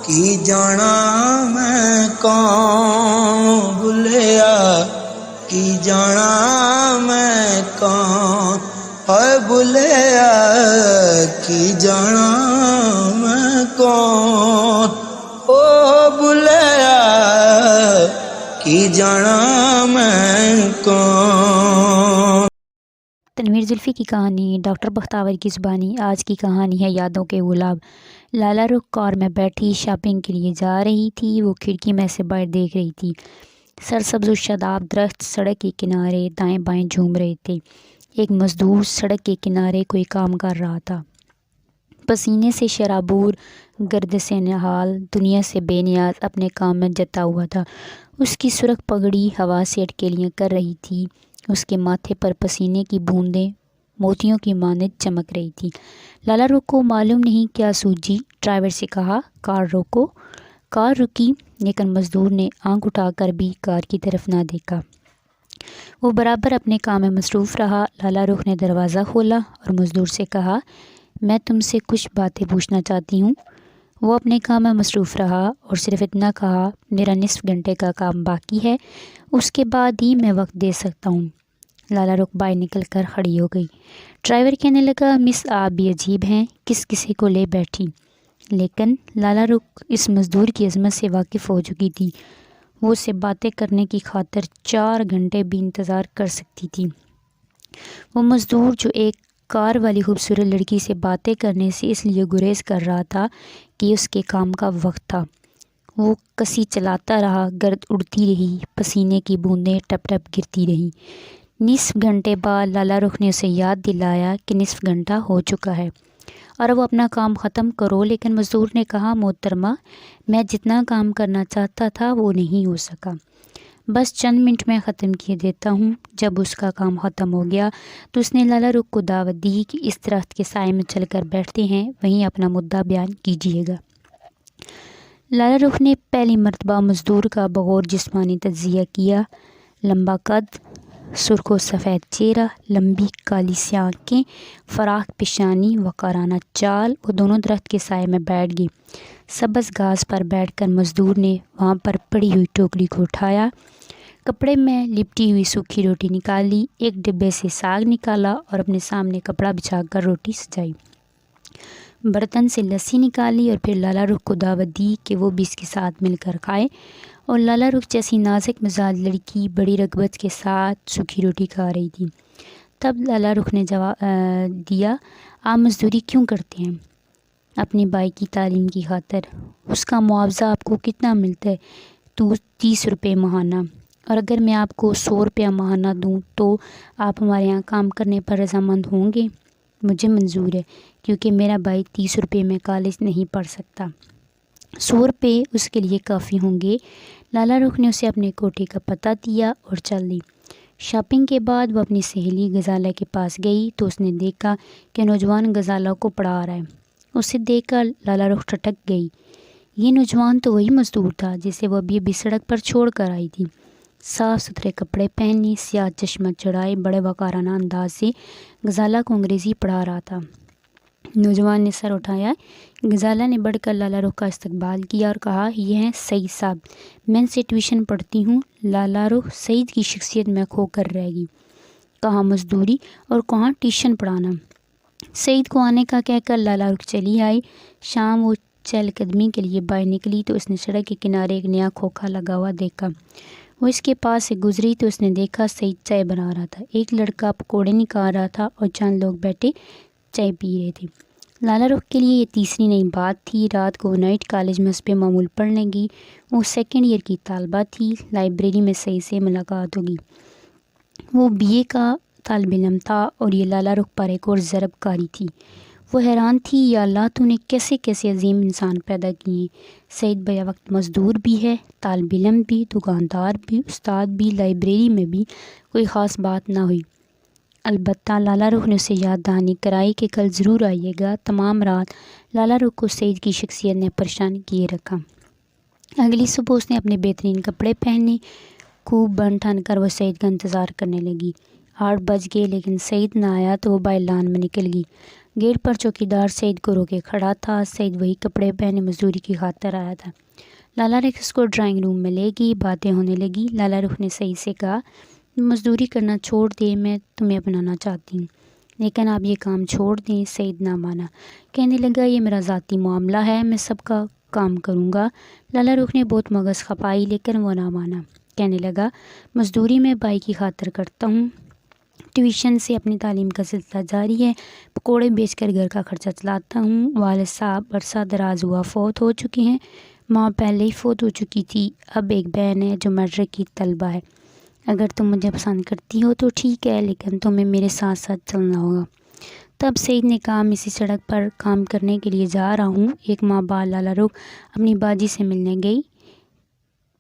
کی جانا میں کون بھولیا کی جانا میں کون ہے بھولیا کی جانا میں کون او بھولیا کی جانا میں کون۔ تنویر زلفی کی کہانی ڈاکٹر بختیار کی زبانی۔ آج کی کہانی ہے یادوں کے گلاب۔ لالا رخ کار میں بیٹھی شاپنگ کے لیے جا رہی تھی۔ وہ کھڑکی میں سے باہر دیکھ رہی تھی۔ سرسبز و شاداب درخت سڑک کے کنارے دائیں بائیں جھوم رہے تھے۔ ایک مزدور سڑک کے کنارے کوئی کام کر رہا تھا، پسینے سے شرابور، گرد سے نہال، دنیا سے بے نیاز اپنے کام میں جتا ہوا تھا۔ اس کی سرخ پگڑی ہوا سے اٹکیلیاں کر رہی تھی۔ اس کے ماتھے پر پسینے کی بوندیں موتیوں کی مانند چمک رہی تھی۔ لالا رخ کو معلوم نہیں کیا سوجی ڈرائیور سے کہا، کار روکو۔ کار رکی، لیکن مزدور نے آنکھ اٹھا کر بھی کار کی طرف نہ دیکھا۔ وہ برابر اپنے کام میں مصروف رہا۔ لالا رخ نے دروازہ کھولا اور مزدور سے کہا، میں تم سے کچھ باتیں پوچھنا چاہتی ہوں۔ وہ اپنے کام میں مصروف رہا اور صرف اتنا کہا، میرا نصف گھنٹے کا کام باقی ہے، اس کے بعد ہی میں وقت دے سکتا ہوں۔ لالا رخ باہر نکل کر کھڑی ہو گئی۔ ڈرائیور کہنے لگا، مس آپ بھی عجیب ہیں، کس کسی کو لے بیٹھی۔ لیکن لالا رخ اس مزدور کی عظمت سے واقف ہو چکی تھی۔ وہ اس سے باتیں کرنے کی خاطر 4 گھنٹے بھی انتظار کر سکتی تھی۔ وہ مزدور جو ایک کار والی خوبصورت لڑکی سے باتیں کرنے سے اس لیے گریز کر رہا تھا کہ اس کے کام کا وقت تھا۔ وہ کسی چلاتا رہا، گرد اڑتی رہی، پسینے کی بوندیں ٹپ ٹپ گرتی رہیں۔ نصف گھنٹے بعد لالا رخ نے اسے یاد دلایا کہ نصف گھنٹہ ہو چکا ہے اور وہ اپنا کام ختم کرو، لیکن مزدور نے کہا، محترمہ، میں جتنا کام کرنا چاہتا تھا وہ نہیں ہو سکا، بس چند منٹ میں ختم کیے دیتا ہوں۔ جب اس کا کام ختم ہو گیا تو اس نے لالا رخ کو دعوت دی کہ اس درخت کے سائے میں چل کر بیٹھتے ہیں، وہیں اپنا مدعا بیان کیجیے گا۔ لالا رخ نے پہلی مرتبہ مزدور کا بغور جسمانی تجزیہ کیا۔ لمبا قد، سرخ و سفید چہرہ، لمبی کالی سی آنکھیں، فراخ پیشانی، وقارانہ چال۔ وہ دونوں درخت کے سائے میں بیٹھ گئے۔ سبز گھاس پر بیٹھ کر مزدور نے وہاں پر پڑی ہوئی ٹوکری کو اٹھایا، کپڑے میں لپٹی ہوئی سوکھی روٹی نکالی، ایک ڈبے سے ساگ نکالا اور اپنے سامنے کپڑا بچھا کر روٹی سجائی۔ برتن سے لسی نکالی اور پھر لالا رخ کو دعوت دی کہ وہ بھی اس کے ساتھ مل کر کھائے، اور لالا رخ جیسی نازک مزاج لڑکی بڑی رغبت کے ساتھ سوکھی روٹی کھا رہی تھی۔ تب لالا رخ نے جواب دیا، آپ مزدوری کیوں کرتے ہیں؟ اپنی بھائی کی تعلیم کی خاطر۔ اس کا معاوضہ آپ کو کتنا ملتا ہے؟ 30 روپے ماہانہ۔ اور اگر میں آپ کو 100 روپیہ ماہانہ دوں تو آپ ہمارے یہاں کام کرنے پر رضامند ہوں گے؟ مجھے منظور ہے، کیونکہ میرا بھائی 30 روپے میں کالج نہیں پڑھ سکتا، 100 روپے اس کے لیے کافی ہوں گے۔ لالا رخ نے اسے اپنے کوٹھی کا پتہ دیا اور چل دی۔ شاپنگ کے بعد وہ اپنی سہیلی غزالہ کے پاس گئی تو اس نے دیکھا کہ نوجوان غزالہ کو پڑھا رہا ہے۔ اسے دیکھ کر لالا رخ ٹھٹک گئی۔ یہ نوجوان تو وہی مزدور تھا جسے وہ ابھی سڑک پر چھوڑ کر آئی تھی۔ صاف ستھرے کپڑے پہنے، سیاہ چشمہ چڑھائے، بڑے وقارانہ انداز سے غزالہ کو انگریزی پڑھا رہا تھا۔ نوجوان نے سر اٹھایا۔ غزالہ نے بڑھ کر لالا رخ کا استقبال کیا اور کہا، یہ ہیں سعید صاحب، میں ان سے ٹیوشن پڑھتی ہوں۔ لالا رخ سعید کی شخصیت میں کھو کر رہ گئی۔ کہاں مزدوری اور کہاں ٹیوشن پڑھانا۔ سعید کو آنے کا کہہ کر لالا رخ چلی آئی۔ شام وہ چہل قدمی کے لیے باہر نکلی تو اس نے سڑک کے کنارے ایک نیا کھوکھا لگا ہوا دیکھا۔ وہ اس کے پاس سے گزری تو اس نے دیکھا سعید چائے بنا رہا تھا، ایک لڑکا پکوڑے نکال رہا تھا اور چند لوگ بیٹھے چائے پی رہے تھے۔ لالا رخ کے لیے یہ تیسری نئی بات تھی۔ رات کو نائٹ کالج میں حسب معمول پڑھنے گئی۔ وہ 2nd ایئر کی طالبہ تھی۔ لائبریری میں سعید سے ملاقات ہوگی۔ وہ BA کا طالب علم تھا اور یہ لالا رخ پر ایک اور ضرب کاری تھی۔ وہ حیران تھی، یا اللہ تو نے کیسے کیسے عظیم انسان پیدا کیے ہیں۔ سعید بیک وقت مزدور بھی ہے، طالب علم بھی، دکاندار بھی، استاد بھی، لائبریری میں بھی کوئی خاص بات نہ ہوئی۔ البتہ لالا رخ نے اسے یاد دہانی کرائی کہ کل ضرور آئیے گا۔ تمام رات لالا رخ کو سعید کی شخصیت نے پریشان کیے رکھا۔ اگلی صبح اس نے اپنے بہترین کپڑے پہنے، خوب بن ٹھن کر وہ سعید کا انتظار کرنے لگی۔ 8 بج گئے لیکن سعید نہ آیا تو وہ باہر لان میں نکل گئی۔ گیٹ پر چوکیدار سعید کو روکے کھڑا تھا۔ سعید وہی کپڑے پہنے مزدوری کی خاطر آیا تھا۔ لالا رخ اس کو ڈرائنگ روم میں لے گئی، باتیں ہونے لگی۔ لالا رخ نے سعید سے کہا، مزدوری کرنا چھوڑ دے، میں تمہیں اپنانا چاہتی ہوں، لیکن آپ یہ کام چھوڑ دیں۔ سعید نہ مانا، کہنے لگا یہ میرا ذاتی معاملہ ہے، میں سب کا کام کروں گا۔ لالا رخ نے بہت مغز کھپائی لیکن وہ نہ مانا، کہنے لگا مزدوری میں بھائی کی خاطر کرتا ہوں، ٹیوشن سے اپنی تعلیم کا سلسلہ جاری ہے، پکوڑے بیچ کر گھر کا خرچہ چلاتا ہوں۔ والد صاحب عرصہ دراز ہوا فوت ہو چکے ہیں، ماں پہلے ہی فوت ہو چکی تھی، اب ایک بہن ہے جو میٹرک کی طالبہ ہے۔ اگر تم مجھے پسند کرتی ہو تو ٹھیک ہے، لیکن تمہیں میرے ساتھ ساتھ چلنا ہوگا۔ تب سعید نے کہا، میں اسی سڑک پر کام کرنے کے لیے جا رہا ہوں۔ ایک ماہ بعد لالا رخ اپنی باجی سے ملنے گئی۔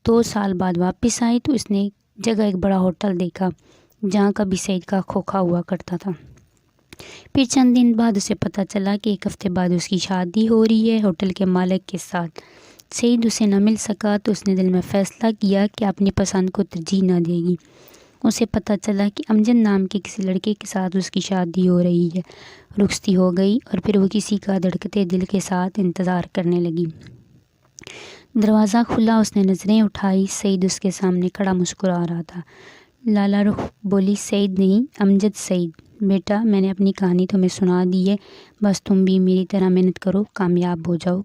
2 سال بعد واپس آئی تو اس نے جگہ ایک بڑا ہوٹل دیکھا جہاں کبھی سعید کا کھوکھا ہوا کرتا تھا۔ پھر چند دن بعد اسے پتہ چلا کہ 1 ہفتے بعد اس کی شادی ہو رہی ہے ہوٹل کے مالک کے ساتھ۔ سعید اسے نہ مل سکا تو اس نے دل میں فیصلہ کیا کہ اپنی پسند کو ترجیح نہ دے گی۔ اسے پتہ چلا کہ امجد نام کے کسی لڑکے کے ساتھ اس کی شادی ہو رہی ہے۔ رخصتی ہو گئی اور پھر وہ کسی کا دھڑکتے دل کے ساتھ انتظار کرنے لگی۔ دروازہ کھلا، اس نے نظریں اٹھائی، سعید اس کے سامنے کھڑا مسکرا رہا تھا۔ لالا رخ بولی، سعید نہیں، امجد سعید۔ بیٹا، میں نے اپنی کہانی تمہیں سنا دی ہے، بس تم بھی میری طرح محنت کرو، کامیاب ہو جاؤ۔